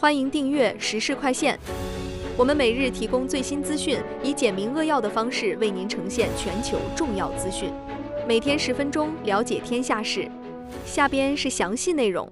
欢迎订阅时事快线。我们每日提供最新资讯，以简明扼要的方式为您呈现全球重要资讯。每天10分钟，了解天下事。下边是详细内容。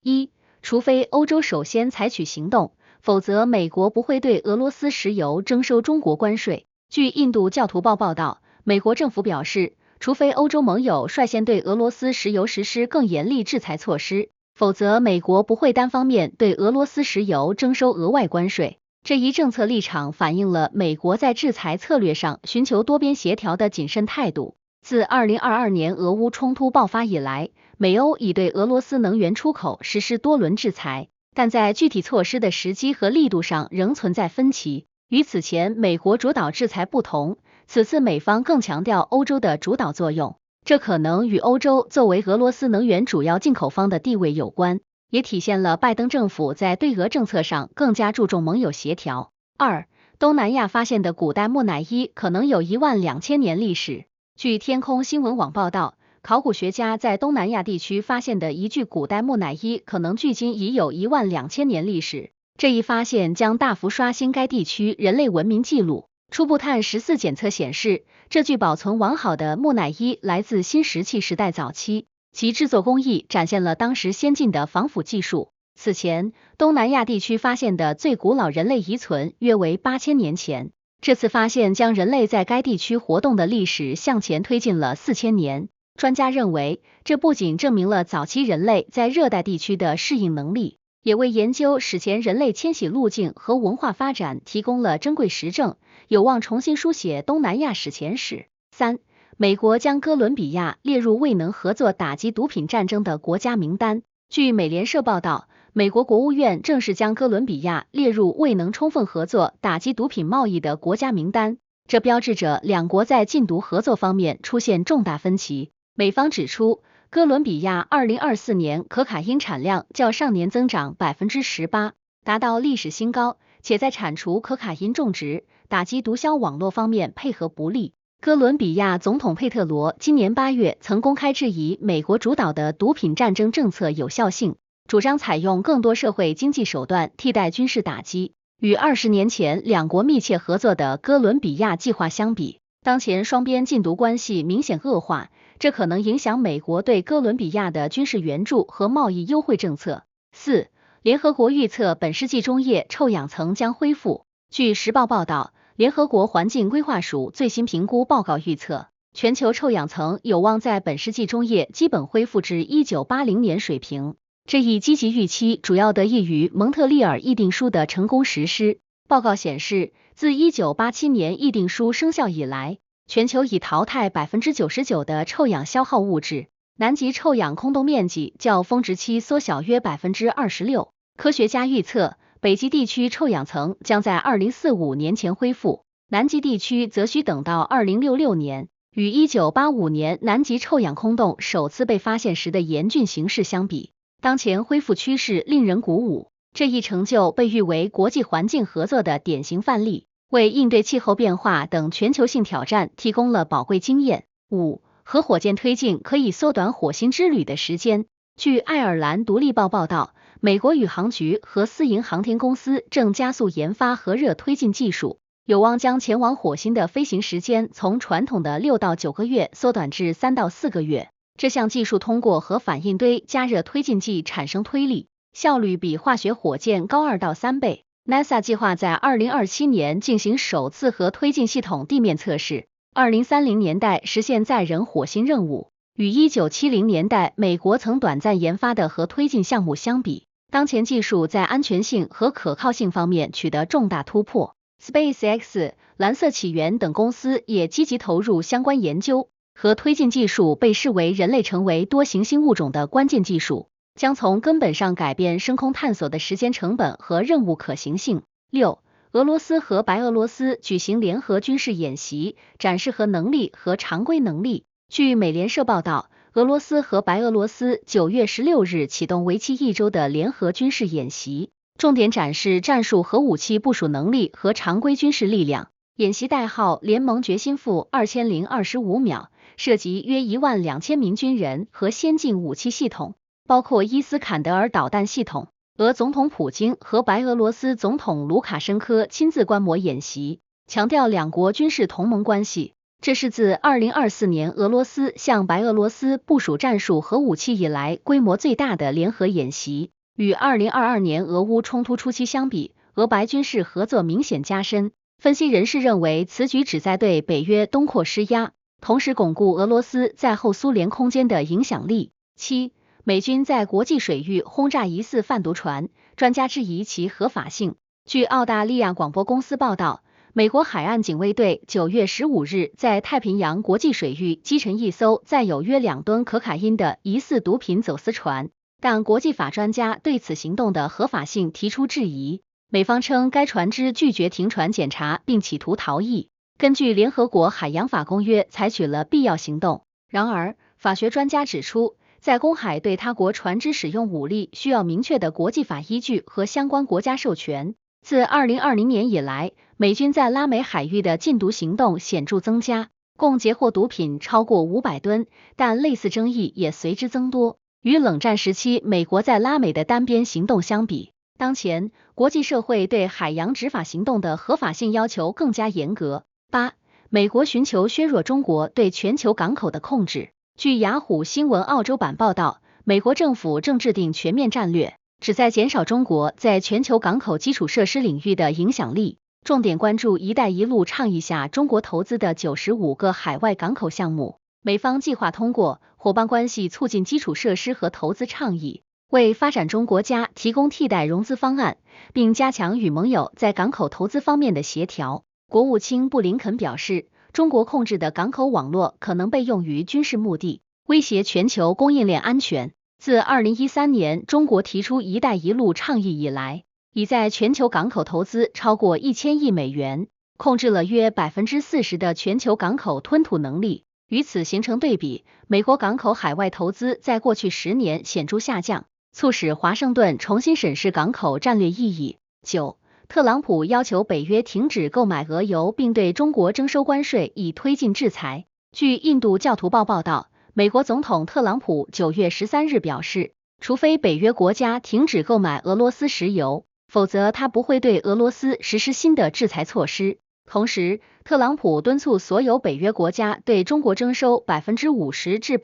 一，除非欧洲首先采取行动，否则美国不会对俄罗斯石油征收中国关税。据印度教徒报报道，美国政府表示，除非欧洲盟友率先对俄罗斯石油实施更严厉制裁措施，否则美国不会单方面对俄罗斯石油征收额外关税。这一政策立场反映了美国在制裁策略上寻求多边协调的谨慎态度。自2022年俄乌冲突爆发以来，美欧已对俄罗斯能源出口实施多轮制裁，但在具体措施的时机和力度上仍存在分歧。与此前美国主导制裁不同，此次美方更强调欧洲的主导作用，这可能与欧洲作为俄罗斯能源主要进口方的地位有关，也体现了拜登政府在对俄政策上更加注重盟友协调。二，东南亚发现的古代木乃伊可能有12000年历史。据天空新闻网报道，考古学家在东南亚地区发现的一具古代木乃伊可能距今已有12000年历史。这一发现将大幅刷新该地区人类文明记录。初步碳14检测显示，这具保存完好的木乃伊来自新石器时代早期，其制作工艺展现了当时先进的防腐技术。此前，东南亚地区发现的最古老人类遗存约为8000年前。这次发现将人类在该地区活动的历史向前推进了4000年。专家认为，这不仅证明了早期人类在热带地区的适应能力，也为研究史前人类迁徙路径和文化发展提供了珍贵实证，有望重新书写东南亚史前史。三，美国将哥伦比亚列入未能合作打击毒品战争的国家名单。据美联社报道，美国国务院正式将哥伦比亚列入未能充分合作打击毒品贸易的国家名单，这标志着两国在禁毒合作方面出现重大分歧。美方指出，哥伦比亚2024年可卡因产量较上年增长18%，达到历史新高，且在铲除可卡因种植、打击毒枭网络方面配合不力。哥伦比亚总统佩特罗今年8月曾公开质疑美国主导的毒品战争政策有效性，主张采用更多社会经济手段替代军事打击。与20年前两国密切合作的哥伦比亚计划相比，当前双边禁毒关系明显恶化，这可能影响美国对哥伦比亚的军事援助和贸易优惠政策。四，联合国预测本世纪中叶臭氧层将恢复。据时报报道，联合国环境规划署最新评估报告预测，全球臭氧层有望在本世纪中叶基本恢复至1980年水平。这一积极预期主要得益于蒙特利尔议定书的成功实施。报告显示，自1987年议定书生效以来，全球已淘汰99%的臭氧消耗物质，南极臭氧空洞面积较峰值期缩小约26%。科学家预测，北极地区臭氧层将在2045年前恢复，南极地区则需等到2066年。与1985年南极臭氧空洞首次被发现时的严峻形势相比，当前恢复趋势令人鼓舞。这一成就被誉为国际环境合作的典型范例，为应对气候变化等全球性挑战提供了宝贵经验。五，核火箭推进可以缩短火星之旅的时间。据爱尔兰独立报报道，美国宇航局和私营航天公司正加速研发核热推进技术，有望将前往火星的飞行时间从传统的6到9个月缩短至3到4个月。这项技术通过核反应堆加热推进剂产生推力，效率比化学火箭高2到3倍。NASA 计划在2027年进行首次核推进系统地面测试，2030年代实现载人火星任务。与1970年代美国曾短暂研发的核推进项目相比，当前技术在安全性和可靠性方面取得重大突破。SpaceX、蓝色起源等公司也积极投入相关研究。核推进技术被视为人类成为多行星物种的关键技术，将从根本上改变深空探索的时间成本和任务可行性。六，俄罗斯和白俄罗斯举行联合军事演习，展示核能力和常规能力。据美联社报道，俄罗斯和白俄罗斯9月16日启动为期1周的联合军事演习，重点展示战术核武器部署能力和常规军事力量。演习代号联盟决心负2025秒，涉及约12000名军人和先进武器系统，包括伊斯坎德尔导弹系统。俄总统普京和白俄罗斯总统卢卡申科亲自观摩演习，强调两国军事同盟关系。这是自2024年俄罗斯向白俄罗斯部署战术核武器以来规模最大的联合演习。与2022年俄乌冲突初期相比，俄白军事合作明显加深。分析人士认为，此举旨在对北约东扩施压，同时巩固俄罗斯在后苏联空间的影响力。7. 美军在国际水域轰炸疑似贩毒船，专家质疑其合法性。据澳大利亚广播公司报道，美国海岸警卫队9月15日在太平洋国际水域击沉一艘载有约2吨可卡因的疑似毒品走私船，但国际法专家对此行动的合法性提出质疑。美方称该船只拒绝停船检查并企图逃逸，根据联合国海洋法公约采取了必要行动。然而，法学专家指出，在公海对他国船只使用武力需要明确的国际法依据和相关国家授权。自2020年以来，美军在拉美海域的禁毒行动显著增加，共截获毒品超过500吨，但类似争议也随之增多。与冷战时期美国在拉美的单边行动相比，当前国际社会对海洋执法行动的合法性要求更加严格。8. 美国寻求削弱中国对全球港口的控制。据雅虎新闻澳洲版报道，美国政府正制定全面战略，旨在减少中国在全球港口基础设施领域的影响力，重点关注“一带一路”倡议下中国投资的95个海外港口项目。美方计划通过伙伴关系促进基础设施和投资倡议，为发展中国家提供替代融资方案，并加强与盟友在港口投资方面的协调。国务卿布林肯表示，中国控制的港口网络可能被用于军事目的，威胁全球供应链安全。自2013年中国提出“一带一路”倡议以来，已在全球港口投资超过1000亿美元，控制了约40%的全球港口吞吐能力。与此形成对比，美国港口海外投资在过去10年显著下降，促使华盛顿重新审视港口战略意义。9. 特朗普要求北约停止购买俄油，并对中国征收关税，以推进制裁。据印度教徒报报道，美国总统特朗普9月13日表示，除非北约国家停止购买俄罗斯石油，否则他不会对俄罗斯实施新的制裁措施。同时，特朗普敦促所有北约国家对中国征收50%至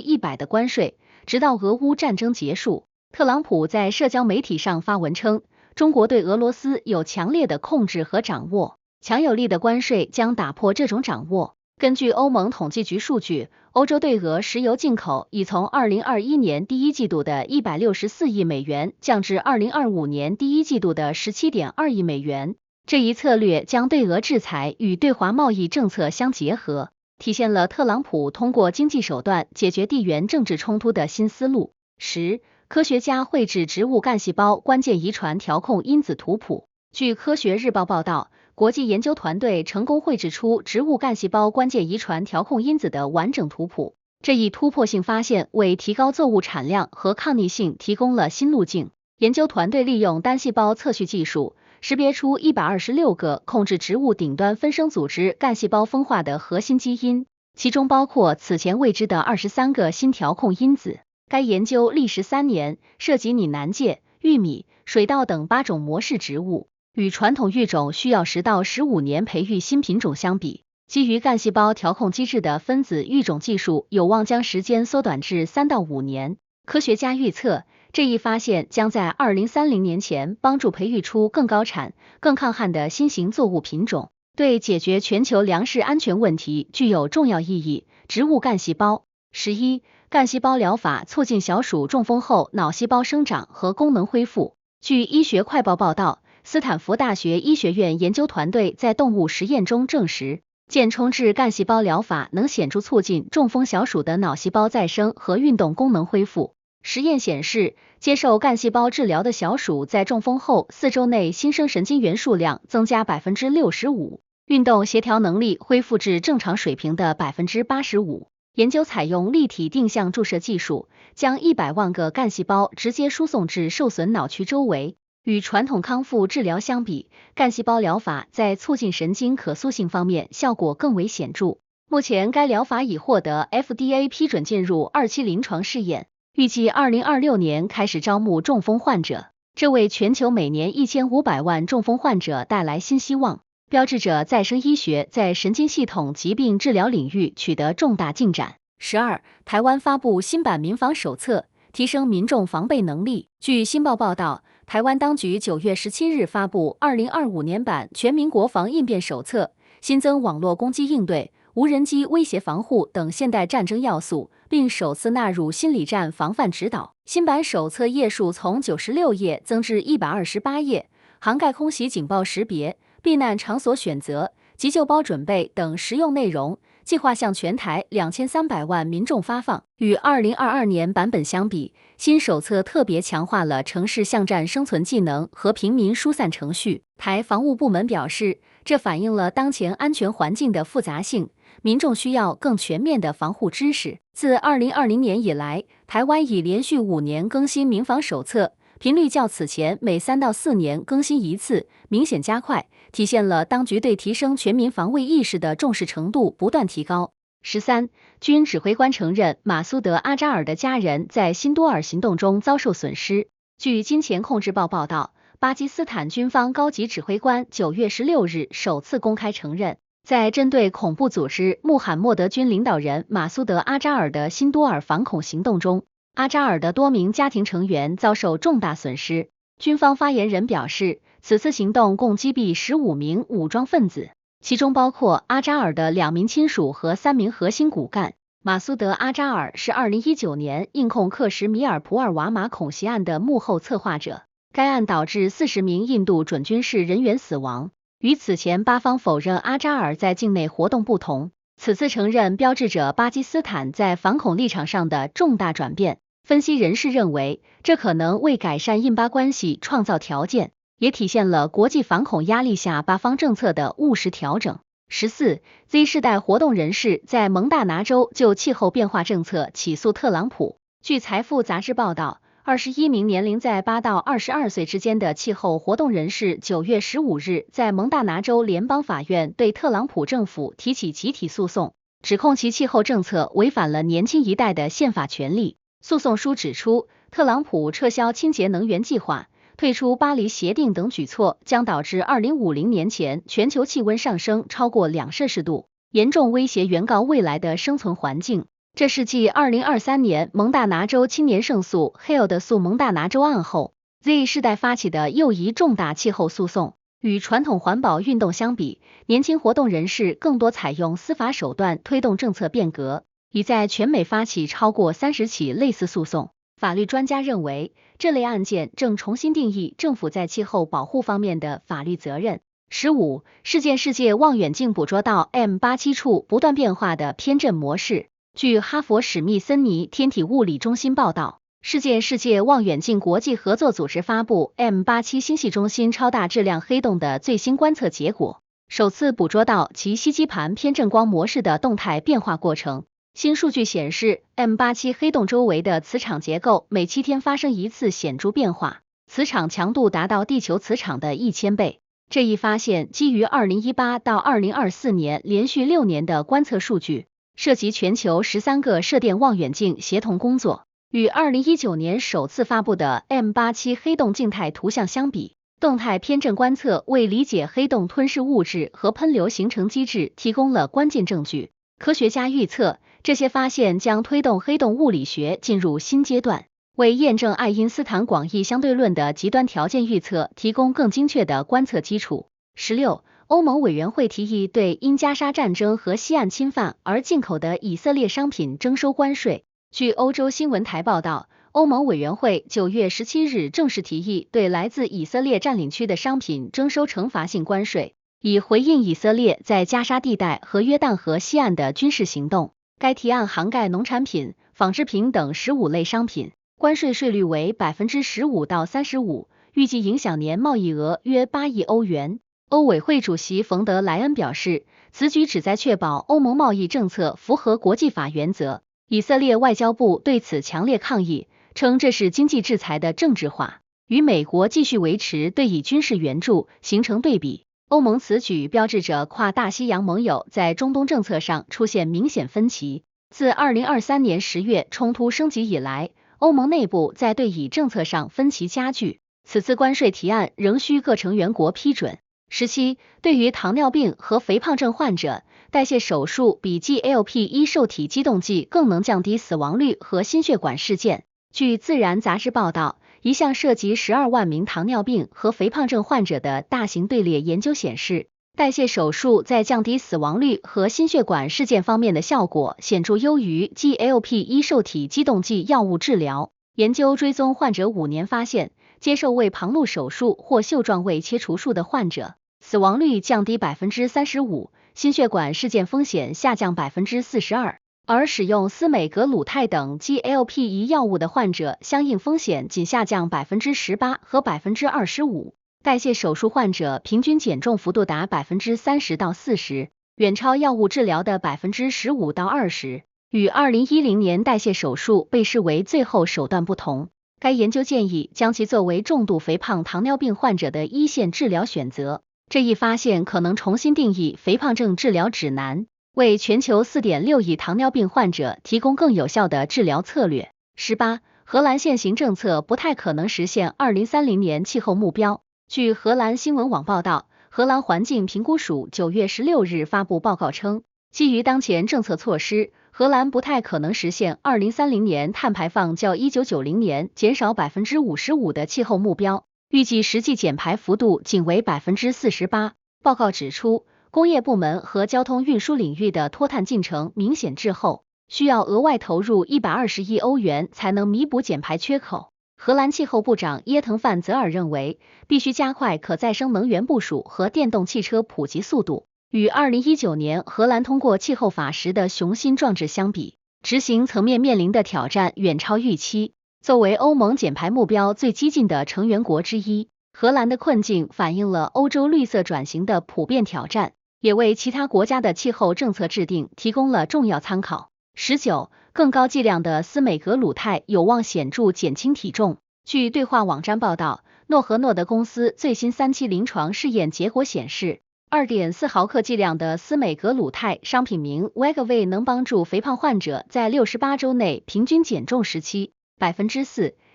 100%的关税，直到俄乌战争结束。特朗普在社交媒体上发文称，中国对俄罗斯有强烈的控制和掌握，强有力的关税将打破这种掌握。根据欧盟统计局数据，欧洲对俄石油进口已从2021年第一季度的164亿美元降至2025年第一季度的17.2亿美元。这一策略将对俄制裁与对华贸易政策相结合，体现了特朗普通过经济手段解决地缘政治冲突的新思路。10. 科学家绘制植物干细胞关键遗传调控因子图谱。据科学日报报道，国际研究团队成功绘制出植物干细胞关键遗传调控因子的完整图谱。这一突破性发现为提高作物产量和抗逆性提供了新路径。研究团队利用单细胞测序技术，识别出126个控制植物顶端分生组织干细胞分化的核心基因，其中包括此前未知的23个新调控因子。该研究历时3年，涉及拟南芥、玉米、水稻等8种模式植物。与传统育种需要10到15年培育新品种相比，基于干细胞调控机制的分子育种技术有望将时间缩短至3到5年。科学家预测，这一发现将在2030年前帮助培育出更高产、更抗旱的新型作物品种，对解决全球粮食安全问题具有重要意义。植物干细胞。11. 干细胞疗法促进小鼠中风后脑细胞生长和功能恢复。据医学快报报道，斯坦福大学医学院研究团队在动物实验中证实，间充质干细胞疗法能显著促进中风小鼠的脑细胞再生和运动功能恢复。实验显示，接受干细胞治疗的小鼠在中风后4周内新生神经元数量增加 65%， 运动协调能力恢复至正常水平的 85%。研究采用立体定向注射技术，将100万个干细胞直接输送至受损脑区周围。与传统康复治疗相比，干细胞疗法在促进神经可塑性方面效果更为显著。目前该疗法已获得 FDA 批准进入2期临床试验，预计2026年开始招募中风患者。这为全球每年1500万中风患者带来新希望，标志着再生医学在神经系统疾病治疗领域取得重大进展。12. 台湾发布新版民防手册，提升民众防备能力。据新报报道，台湾当局9月17日发布2025年版全民国防应变手册，新增网络攻击应对、无人机威胁防护等现代战争要素，并首次纳入心理战防范指导。新版手册页数从96页增至128页，涵盖空袭警报识别、避难场所选择、急救包准备等实用内容，计划向全台2300万民众发放。与2022年版本相比，新手册特别强化了城市巷战生存技能和平民疏散程序。台防务部门表示，这反映了当前安全环境的复杂性，民众需要更全面的防护知识。自2020年以来，台湾已连续5年更新民防手册，频率较此前每3到4年更新一次明显加快，体现了当局对提升全民防卫意识的重视程度不断提高。13. 军指挥官承认马苏德·阿扎尔的家人在辛多尔行动中遭受损失。据金钱控制报报道，巴基斯坦军方高级指挥官9月16日首次公开承认，在针对恐怖组织穆罕默德军领导人马苏德·阿扎尔的辛多尔反恐行动中，阿扎尔的多名家庭成员遭受重大损失。军方发言人表示，此次行动共击毙15名武装分子，其中包括阿扎尔的2名亲属和3名核心骨干。马苏德·阿扎尔是2019年印控克什米尔普尔瓦马恐袭案的幕后策划者，该案导致40名印度准军事人员死亡。与此前巴方否认阿扎尔在境内活动不同，此次承认标志着巴基斯坦在反恐立场上的重大转变。分析人士认为，这可能为改善印巴关系创造条件，也体现了国际反恐压力下巴方政策的务实调整。14. Z 世代活动人士在蒙大拿州就气候变化政策起诉特朗普。据财富杂志报道，21名年龄在8到22岁之间的气候活动人士9月15日在蒙大拿州联邦法院对特朗普政府提起集体诉讼，指控其气候政策违反了年轻一代的宪法权利。诉讼书指出，特朗普撤销清洁能源计划、退出巴黎协定等举措将导致2050年前全球气温上升超过2摄氏度，严重威胁原告未来的生存环境。这是继2023年蒙大拿州青年胜诉 Hale 的诉蒙大拿州案后 ，Z 世代发起的又一重大气候诉讼。与传统环保运动相比，年轻活动人士更多采用司法手段推动政策变革，已在全美发起超过30起类似诉讼。法律专家认为，这类案件正重新定义政府在气候保护方面的法律责任。15. 世界望远镜捕捉到 M87 处不断变化的偏振模式。据哈佛史密森尼天体物理中心报道，世界望远镜国际合作组织发布 M87 星系中心超大质量黑洞的最新观测结果，首次捕捉到其吸积盘偏振光模式的动态变化过程。新数据显示 ，M87 黑洞周围的磁场结构每7天发生一次显著变化，磁场强度达到地球磁场的1000倍。这一发现基于2018到2024年连续6年的观测数据，涉及全球13个射电望远镜协同工作。与2019年首次发布的 M87 黑洞静态图像相比，动态偏振观测为理解黑洞吞噬物质和喷流形成机制提供了关键证据。科学家预测，这些发现将推动黑洞物理学进入新阶段，为验证爱因斯坦广义相对论的极端条件预测提供更精确的观测基础。16. 欧盟委员会提议对因加沙战争和西岸侵犯而进口的以色列商品征收关税。据欧洲新闻台报道，欧盟委员会9月17日正式提议对来自以色列占领区的商品征收惩罚性关税，以回应以色列在加沙地带和约旦河西岸的军事行动。该提案涵盖农产品、纺织品等15类商品，关税税率为 15% 到 35%， 预计影响年贸易额约8亿欧元。欧委会主席冯德莱恩表示，此举旨在确保欧盟贸易政策符合国际法原则。以色列外交部对此强烈抗议，称这是经济制裁的政治化，与美国继续维持对以军事援助形成对比。欧盟此举标志着跨大西洋盟友在中东政策上出现明显分歧。自2023年10月冲突升级以来，欧盟内部在对以政策上分歧加剧。此次关税提案仍需各成员国批准。17. 对于糖尿病和肥胖症患者，代谢手术比 GLP-1 受体激动剂更能降低死亡率和心血管事件。据《自然》杂志报道，一项涉及12万名糖尿病和肥胖症患者的大型队列研究显示，代谢手术在降低死亡率和心血管事件方面的效果显著优于 GLP-1 受体激动剂药物治疗。研究追踪患者5年发现，接受胃旁路手术或袖状胃切除术的患者，死亡率降低 35%， 心血管事件风险下降 42%， 而使用司美格鲁肽等 GLP-1 药物的患者相应风险仅下降 18% 和 25%。代谢手术患者平均减重幅度达 30% 到 40%， 远超药物治疗的 15% 到 20%。与2010年代谢手术被视为最后手段不同，该研究建议将其作为重度肥胖糖尿病患者的一线治疗选择。这一发现可能重新定义肥胖症治疗指南，为全球 4.6 亿糖尿病患者提供更有效的治疗策略。18. 荷兰现行政策不太可能实现2030年气候目标。据荷兰新闻网报道，荷兰环境评估署9月16日发布报告称，基于当前政策措施，荷兰不太可能实现2030年碳排放较1990年减少 55% 的气候目标，预计实际减排幅度仅为 48%。报告指出，工业部门和交通运输领域的脱碳进程明显滞后，需要额外投入120亿欧元才能弥补减排缺口。荷兰气候部长耶腾范泽尔认为，必须加快可再生能源部署和电动汽车普及速度。与2019年荷兰通过气候法时的雄心壮志相比，执行层面面临的挑战远超预期。作为欧盟减排目标最激进的成员国之一，荷兰的困境反映了欧洲绿色转型的普遍挑战，也为其他国家的气候政策制定提供了重要参考。19. 更高剂量的司美格鲁肽有望显著减轻体重。据对话网站报道，诺和诺德公司最新3期临床试验结果显示， 2.4 毫克剂量的司美格鲁肽商品名 Wegovy 能帮助肥胖患者在68周内平均减重4%，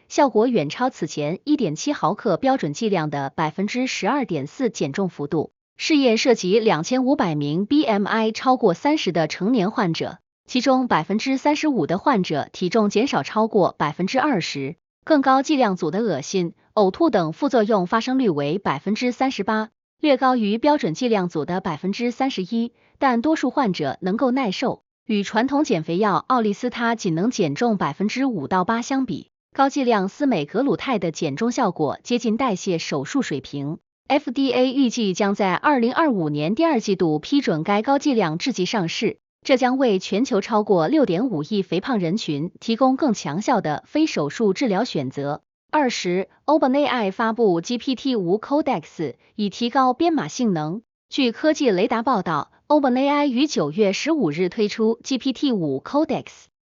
效果远超此前 1.7 毫克标准剂量的 12.4% 减重幅度。试验涉及2500名 BMI 超过30的成年患者，其中 35% 的患者体重减少超过 20%， 更高剂量组的恶心、呕吐等副作用发生率为 38%， 略高于标准剂量组的 31%， 但多数患者能够耐受。与传统减肥药奥利司他仅能减重 5% 到 8% 相比，高剂量司美格鲁肽的减重效果接近代谢手术水平。FDA 预计将在2025年第二季度批准该高剂量制剂上市，这将为全球超过 6.5 亿肥胖人群提供更强效的非手术治疗选择。20. OpenAI 发布 GPT-5 Codex 以提高编码性能。据科技雷达报道， OpenAI 于9月15日推出 GPT-5 Codex，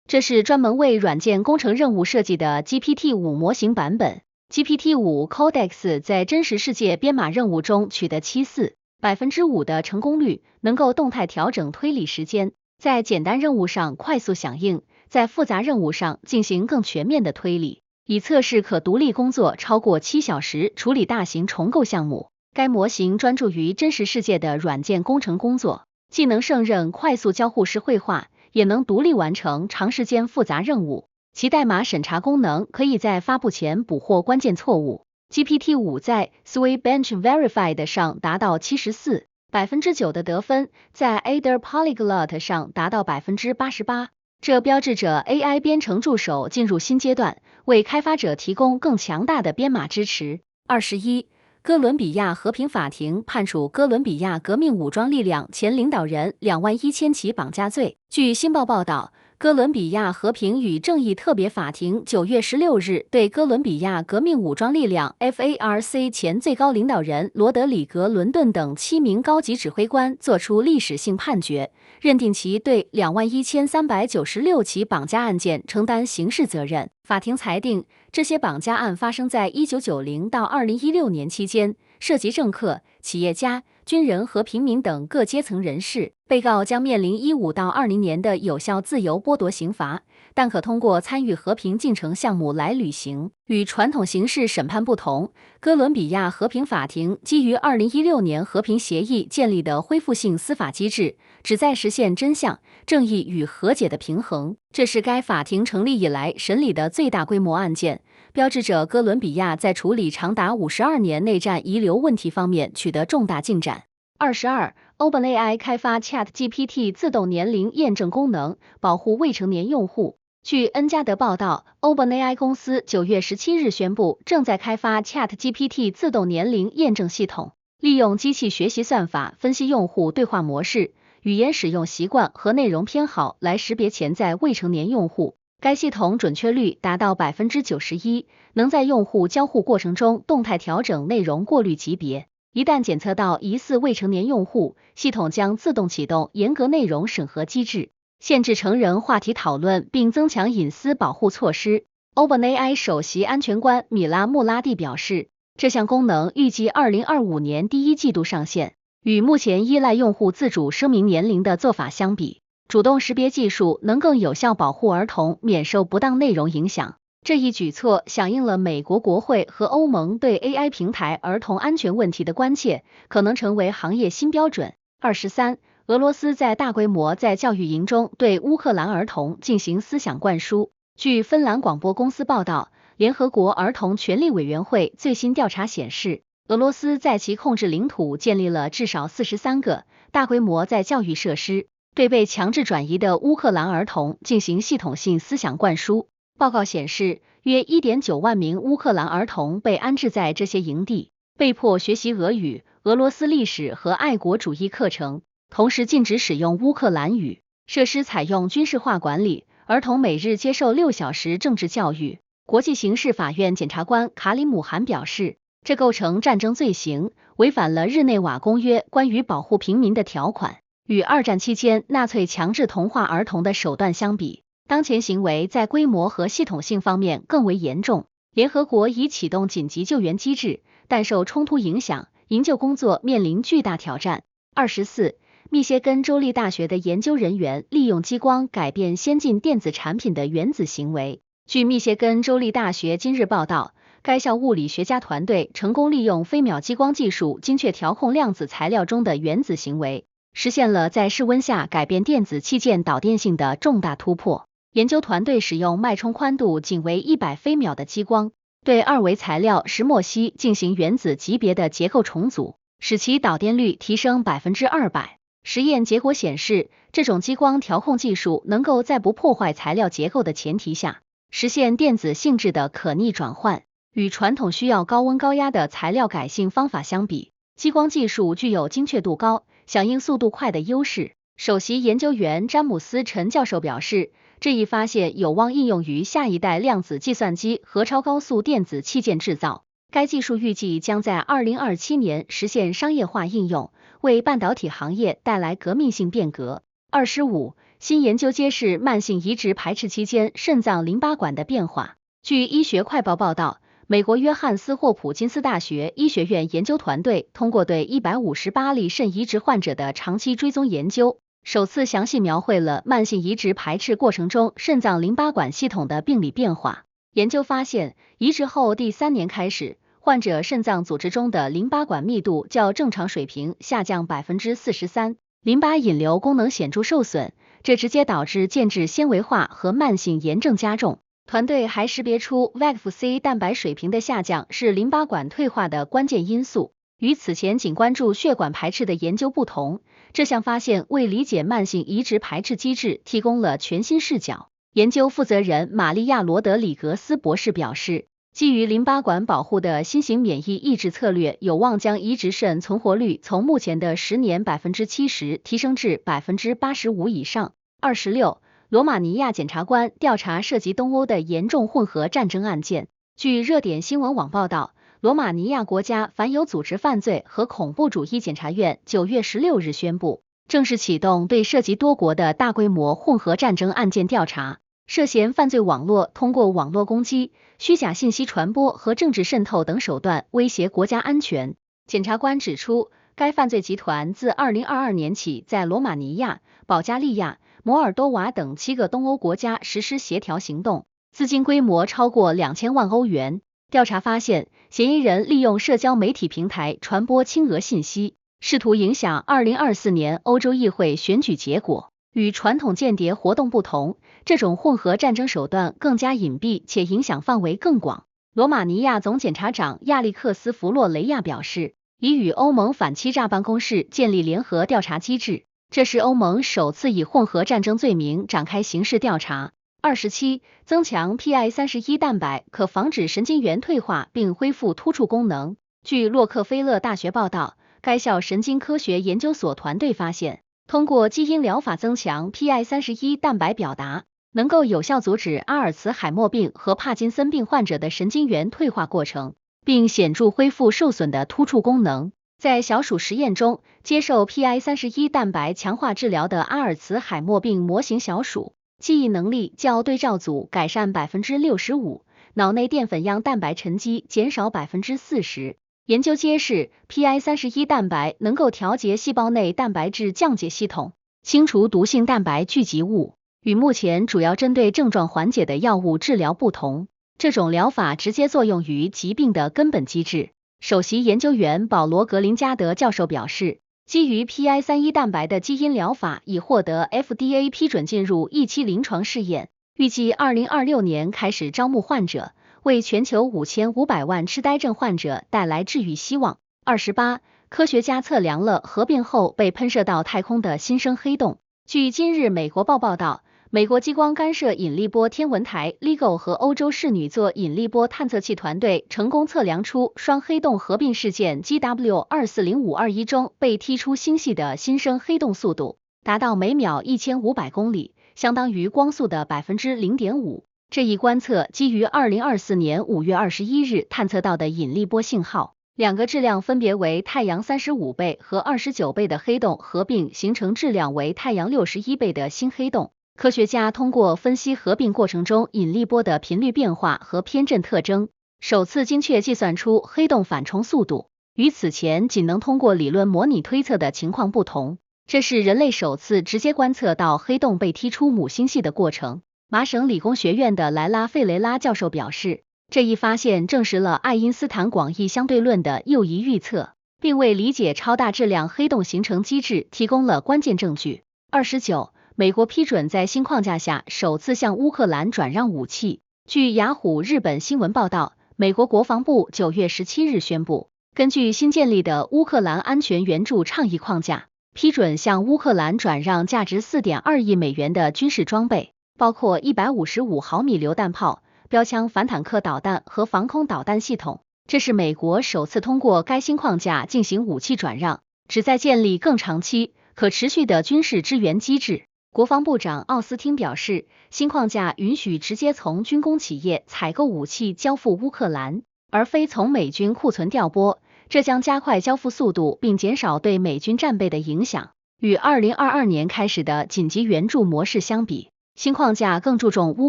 这是专门为软件工程任务设计的 GPT-5 模型版本。GPT-5 Codex 在真实世界编码任务中取得 74% 的成功率，能够动态调整推理时间，在简单任务上快速响应，在复杂任务上进行更全面的推理，以测试可独立工作超过7小时处理大型重构项目。该模型专注于真实世界的软件工程工作，既能胜任快速交互式绘画，也能独立完成长时间复杂任务。其代码审查功能可以在发布前捕获关键错误。GPT-5 在 Sweetbench Verified 上达到 74%，9% 的得分，在 Ada Polyglot 上达到 88%， 这标志着 AI 编程助手进入新阶段，为开发者提供更强大的编码支持。21. 哥伦比亚和平法庭判处哥伦比亚革命武装力量前领导人21000起绑架罪。据新报报道，哥伦比亚和平与正义特别法庭9月16日对哥伦比亚革命武装力量 FARC 前最高领导人罗德里格·伦顿等7名高级指挥官作出历史性判决，认定其对21396起绑架案件承担刑事责任。法庭裁定，这些绑架案发生在1990到2016年期间，涉及政客、企业家、军人和平民等各阶层人士。被告将面临15到20年的有效自由剥夺刑罚，但可通过参与和平进程项目来履行。与传统刑事审判不同，哥伦比亚和平法庭基于2016年和平协议建立的恢复性司法机制，旨在实现真相、正义与和解的平衡。这是该法庭成立以来审理的最大规模案件，标志着哥伦比亚在处理长达52年内战遗留问题方面取得重大进展。22，OpenAI 开发 ChatGPT 自动年龄验证功能，保护未成年用户。据 N 加德报道 ，OpenAI 公司9月17日宣布，正在开发 ChatGPT 自动年龄验证系统，利用机器学习算法分析用户对话模式、语言使用习惯和内容偏好，来识别潜在未成年用户。该系统准确率达到 91%， 能在用户交互过程中动态调整内容过滤级别。一旦检测到疑似未成年用户，系统将自动启动严格内容审核机制，限制成人话题讨论，并增强隐私保护措施。OpenAI 首席安全官米拉穆拉蒂表示，这项功能预计2025年第一季度上线。与目前依赖用户自主声明年龄的做法相比，主动识别技术能更有效保护儿童免受不当内容影响。这一举措响应了美国国会和欧盟对 AI 平台儿童安全问题的关切，可能成为行业新标准。23，俄罗斯在大规模在教育营中对乌克兰儿童进行思想灌输。据芬兰广播公司报道，联合国儿童权利委员会最新调查显示，俄罗斯在其控制领土建立了至少43个大规模在教育设施，对被强制转移的乌克兰儿童进行系统性思想灌输。报告显示，约 1.9 万名乌克兰儿童被安置在这些营地，被迫学习俄语、俄罗斯历史和爱国主义课程，同时禁止使用乌克兰语。设施采用军事化管理，儿童每日接受6小时政治教育。国际刑事法院检察官卡里姆汗表示，这构成战争罪行，违反了日内瓦公约关于保护平民的条款。与二战期间纳粹强制同化儿童的手段相比，当前行为在规模和系统性方面更为严重。联合国已启动紧急救援机制，但受冲突影响，营救工作面临巨大挑战。24，密歇根州立大学的研究人员利用激光改变先进电子产品的原子行为。据密歇根州立大学今日报道，该校物理学家团队成功利用飞秒激光技术精确调控量子材料中的原子行为，实现了在室温下改变电子器件导电性的重大突破。研究团队使用脉冲宽度仅为100飞秒的激光，对二维材料石墨烯进行原子级别的结构重组，使其导电率提升 200%。实验结果显示，这种激光调控技术能够在不破坏材料结构的前提下，实现电子性质的可逆转换。与传统需要高温高压的材料改性方法相比，激光技术具有精确度高、响应速度快的优势。首席研究员詹姆斯·陈教授表示，这一发现有望应用于下一代量子计算机和超高速电子器件制造。该技术预计将在2027年实现商业化应用，为半导体行业带来革命性变革。25，新研究揭示慢性移植排斥期间肾脏淋巴管的变化。据医学快报报道，美国约翰斯霍普金斯大学医学院研究团队通过对158例肾移植患者的长期追踪研究，首次详细描绘了慢性移植排斥过程中肾脏淋巴管系统的病理变化。研究发现，移植后第3年开始，患者肾脏组织中的淋巴管密度较正常水平下降 43%， 淋巴引流功能显著受损，这直接导致间质纤维化和慢性炎症加重。团队还识别出 VEGF-C 蛋白水平的下降是淋巴管退化的关键因素。与此前仅关注血管排斥的研究不同，这项发现为理解慢性移植排斥机制提供了全新视角。研究负责人玛利亚·罗德里格斯博士表示，基于淋巴管保护的新型免疫抑制策略有望将移植肾存活率从目前的10年 70% 提升至 85% 以上。26，罗马尼亚检察官调查涉及东欧的严重混合战争案件。据热点新闻网报道，罗马尼亚国家反有组织犯罪和恐怖主义检察院9月16日宣布，正式启动对涉及多国的大规模混合战争案件调查。涉嫌犯罪网络通过网络攻击、虚假信息传播和政治渗透等手段威胁国家安全。检察官指出，该犯罪集团自2022年起在罗马尼亚、保加利亚、摩尔多瓦等7个东欧国家实施协调行动，资金规模超过2000万欧元。调查发现，嫌疑人利用社交媒体平台传播轻额信息，试图影响2024年欧洲议会选举结果。与传统间谍活动不同，这种混合战争手段更加隐蔽且影响范围更广。罗马尼亚总检察长亚历克斯·弗洛雷亚表示，已与欧盟反欺诈办公室建立联合调查机制，这是欧盟首次以混合战争罪名展开刑事调查。27. 增强 PI31 蛋白可防止神经元退化并恢复突触功能。据洛克菲勒大学报道，该校神经科学研究所团队发现，通过基因疗法增强 PI31 蛋白表达，能够有效阻止阿尔茨海默病和帕金森病患者的神经元退化过程，并显著恢复受损的突触功能。在小鼠实验中，接受 PI31 蛋白强化治疗的阿尔茨海默病模型小鼠，记忆能力较对照组改善 65%， 脑内淀粉样蛋白沉积减少 40%。研究揭示 ，PI31 蛋白能够调节细胞内蛋白质降解系统，清除毒性蛋白聚集物。与目前主要针对症状缓解的药物治疗不同，这种疗法直接作用于疾病的根本机制。首席研究员保罗·格林加德教授表示，基于 PI31 蛋白的基因疗法已获得 FDA 批准进入1期临床试验，预计2026年开始招募患者，为全球5500万痴呆症患者带来治愈希望。28. 科学家测量了合并后被喷射到太空的新生黑洞。据今日美国报报道，美国激光干涉引力波天文台 LIGO 和欧洲侍女座引力波探测器团队成功测量出双黑洞合并事件 GW240521 中被踢出星系的新生黑洞速度达到每秒1500公里，相当于光速的 0.5%。这一观测基于2024年5月21日探测到的引力波信号，两个质量分别为太阳35倍和29倍的黑洞合并形成质量为太阳61倍的新黑洞。科学家通过分析合并过程中引力波的频率变化和偏振特征，首次精确计算出黑洞反冲速度，与此前仅能通过理论模拟推测的情况不同。这是人类首次直接观测到黑洞被踢出母星系的过程。麻省理工学院的莱拉·费雷拉教授表示，这一发现证实了爱因斯坦广义相对论的右移预测，并为理解超大质量黑洞形成机制提供了关键证据。29. 美国批准在新框架下首次向乌克兰转让武器。据雅虎日本新闻报道，美国国防部9月17日宣布，根据新建立的乌克兰安全援助倡议框架，批准向乌克兰转让价值 4.2 亿美元的军事装备，包括155毫米榴弹炮、标枪反坦克导弹和防空导弹系统。这是美国首次通过该新框架进行武器转让，旨在建立更长期、可持续的军事支援机制。国防部长奥斯汀表示，新框架允许直接从军工企业采购武器交付乌克兰，而非从美军库存调拨，这将加快交付速度并减少对美军战备的影响。与2022年开始的紧急援助模式相比，新框架更注重乌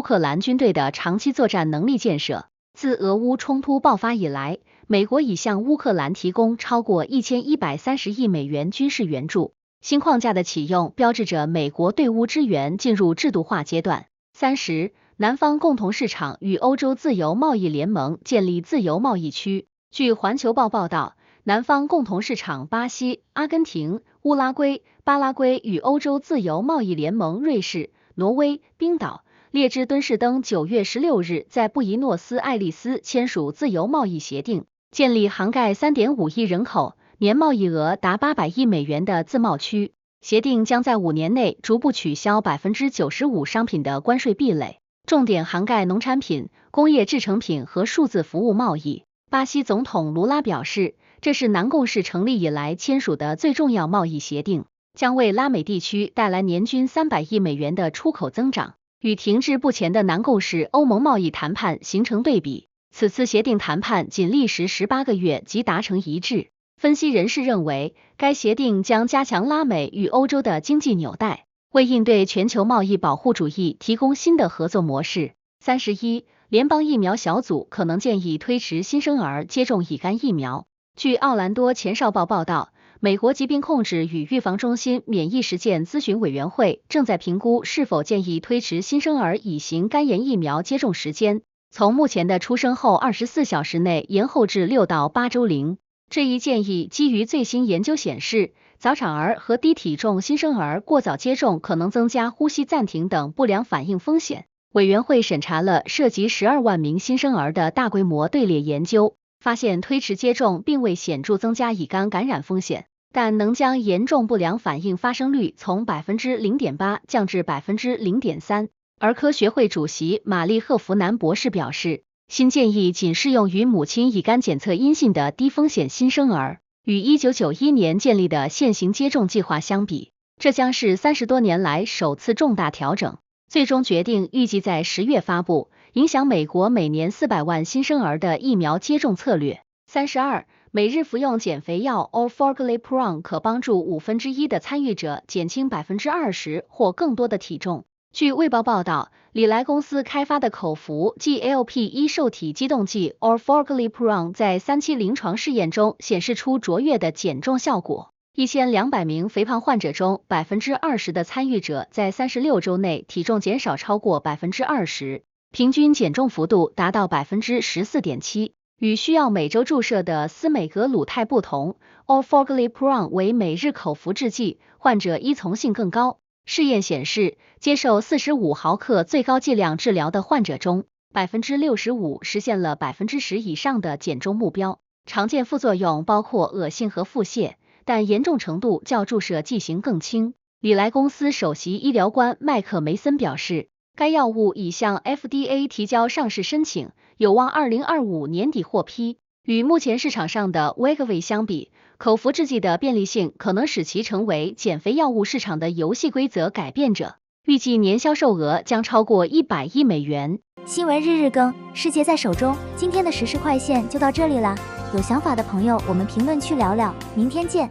克兰军队的长期作战能力建设。自俄乌冲突爆发以来，美国已向乌克兰提供超过1130亿美元军事援助。新框架的启用标志着美国对乌支援进入制度化阶段。30. 南方共同市场与欧洲自由贸易联盟建立自由贸易区。据环球报报道，南方共同市场巴西、阿根廷、乌拉圭、巴拉圭与欧洲自由贸易联盟瑞士、挪威、冰岛、列支敦士登9月16日在布宜诺斯艾利斯签署自由贸易协定，建立涵盖 3.5 亿人口、年贸易额达800亿美元的自贸区。协定将在5年内逐步取消 95% 商品的关税壁垒，重点涵盖农产品、工业制成品和数字服务贸易。巴西总统卢拉表示，这是南共识成立以来签署的最重要贸易协定，将为拉美地区带来年均300亿美元的出口增长，与停滞不前的南共识欧盟贸易谈判形成对比。此次协定谈判仅历时18个月即达成一致。分析人士认为，该协定将加强拉美与欧洲的经济纽带，为应对全球贸易保护主义提供新的合作模式。31. 联邦疫苗小组可能建议推迟新生儿接种乙肝疫苗。据奥兰多前哨报报道，美国疾病控制与预防中心免疫实践咨询委员会正在评估是否建议推迟新生儿乙型肝炎疫苗接种时间，从目前的出生后24小时内延后至6到8周龄。这一建议基于最新研究显示，早产儿和低体重新生儿过早接种可能增加呼吸暂停等不良反应风险。委员会审查了涉及12万名新生儿的大规模队列研究，发现推迟接种并未显著增加乙肝感染风险，但能将严重不良反应发生率从 0.8% 降至 0.3%。儿科学会主席玛丽赫弗南博士表示，新建议仅适用于母亲乙肝检测阴性的低风险新生儿，与1991年建立的现行接种计划相比，这将是30多年来首次重大调整。最终决定预计在10月发布，影响美国每年400万新生儿的疫苗接种策略。32. 每日服用减肥药 Orforglipron 可帮助1/5的参与者减轻 20% 或更多的体重。据卫报报道，礼来公司开发的口服 GLP-1 受体激动剂 Orforglipron 在3期临床试验中显示出卓越的减重效果。1200名肥胖患者中 20% 的参与者在36周内体重减少超过 20%， 平均减重幅度达到 14.7%。与需要每周注射的司美格鲁肽不同， Orforglipron 为每日口服制剂，患者依从性更高。试验显示，接受45毫克最高剂量治疗的患者中 65% 实现了 10% 以上的减重目标。常见副作用包括恶心和腹泻，但严重程度较注射剂型更轻。礼来公司首席医疗官麦克梅森表示，该药物已向 FDA 提交上市申请，有望2025年底获批。与目前市场上的 Wegovy 相比，口服制剂的便利性可能使其成为减肥药物市场的游戏规则改变者，预计年销售额将超过100亿美元。新闻日日更，世界在手中。今天的时事快线就到这里啦，有想法的朋友我们评论区聊聊，明天见。